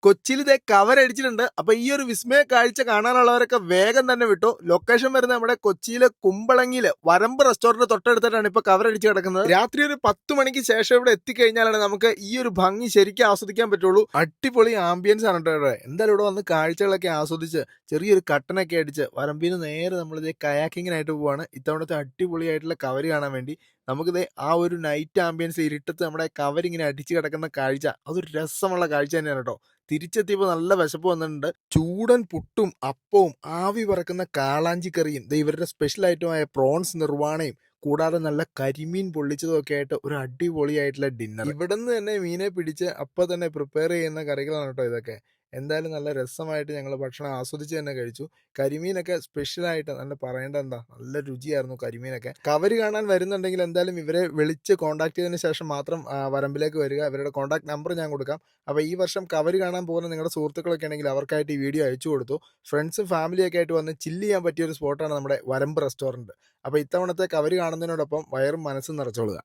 കൊച്ചിയിൽ ഇതേ കവർ അടിച്ചിട്ടുണ്ട്. അപ്പൊ ഈ ഒരു വിസ്മയ കാഴ്ച കാണാനുള്ളവരൊക്കെ വേഗം തന്നെ വിട്ടു. ലൊക്കേഷൻ വരുന്നത് നമ്മുടെ കൊച്ചിയിലെ കുമ്പളങ്ങിയില് വരമ്പ് റെസ്റ്റോറന്റ് തൊട്ടടുത്തിട്ടാണ് ഇപ്പൊ കവർ അടിച്ച് കിടക്കുന്നത്. രാത്രി ഒരു 10 മണിക്ക് ശേഷം ഇവിടെ എത്തിക്കഴിഞ്ഞാലാണ് നമുക്ക് ഈ ഒരു ഭംഗി ശരിക്കും ആസ്വദിക്കാൻ പറ്റുള്ളൂ. അടിപൊളി ആംബിയൻസ് ആണ് കേട്ടോ ഇവിടെ. എന്തായാലും ഇവിടെ വന്ന് കാഴ്ചകളൊക്കെ ആസ്വദിച്ച് ചെറിയൊരു കട്ടനൊക്കെ അടിച്ച് വരമ്പിന് നേരെ നമ്മളിത് കയാക്കിങ്ങിനായിട്ട് പോവാണ്. ഇത്തവണത്തെ അടിപൊളിയായിട്ടുള്ള കവർ കാണാൻ വേണ്ടി നമുക്കിത് ആ ഒരു നൈറ്റ് ആംബിയൻസ് ഇരുട്ടത്ത് നമ്മുടെ കവരിങ്ങനെ അടിച്ചു കിടക്കുന്ന കാഴ്ച അതൊരു രസമുള്ള കാഴ്ച തന്നെയാണ് കേട്ടോ. തിരിച്ചെത്തിയപ്പോൾ നല്ല വിശപ്പ് വന്നിട്ടുണ്ട്. ചൂടൻ പുട്ടും അപ്പവും ആവി പറക്കുന്ന കാളാഞ്ചിക്കറിയും ഇവരുടെ സ്പെഷ്യൽ ഐറ്റമായ പ്രോൺസ് നിർവാണയും കൂടാതെ നല്ല കരിമീൻ പൊള്ളിച്ചതും ഒക്കെ ആയിട്ട് ഒരു അടിപൊളിയായിട്ടുള്ള ഡിന്നർ. ഇവിടെ നിന്ന് തന്നെ മീനെ പിടിച്ച് അപ്പം തന്നെ പ്രിപ്പയർ ചെയ്യുന്ന കറികളാണ് കേട്ടോ ഇതൊക്കെ. എന്തായാലും നല്ല രസമായിട്ട് ഞങ്ങൾ ഭക്ഷണം ആസ്വദിച്ച് തന്നെ കഴിച്ചു. കരിമീനൊക്കെ സ്പെഷ്യലായിട്ട് നല്ല പറയേണ്ട എന്താ നല്ല രുചിയായിരുന്നു കരിമീനൊക്കെ. കവര് കാണാൻ വരുന്നുണ്ടെങ്കിൽ എന്തായാലും ഇവരെ വിളിച്ച് കോൺടാക്ട് ചെയ്തതിന് ശേഷം മാത്രം വരമ്പിലേക്ക് വരിക. ഇവരുടെ കോൺടാക്ട് നമ്പർ ഞാൻ കൊടുക്കാം. അപ്പോൾ ഈ വർഷം കവര് കാണാൻ പോകുന്ന നിങ്ങളുടെ സുഹൃത്തുക്കളൊക്കെ ഉണ്ടെങ്കിൽ അവർക്കായിട്ട് ഈ വീഡിയോ അയച്ചു കൊടുത്തു. ഫ്രണ്ട്സും ഫാമിലിയൊക്കെ ആയിട്ട് വന്ന് ചില്ല് ചെയ്യാൻ പറ്റിയ ഒരു സ്പോട്ടാണ് നമ്മുടെ വരമ്പ് റെസ്റ്റോറൻറ്റ്. അപ്പോൾ ഇത്തവണത്തെ കവര് കാണുന്നതിനോടൊപ്പം വയറും മനസ്സും നിറച്ചോളുക.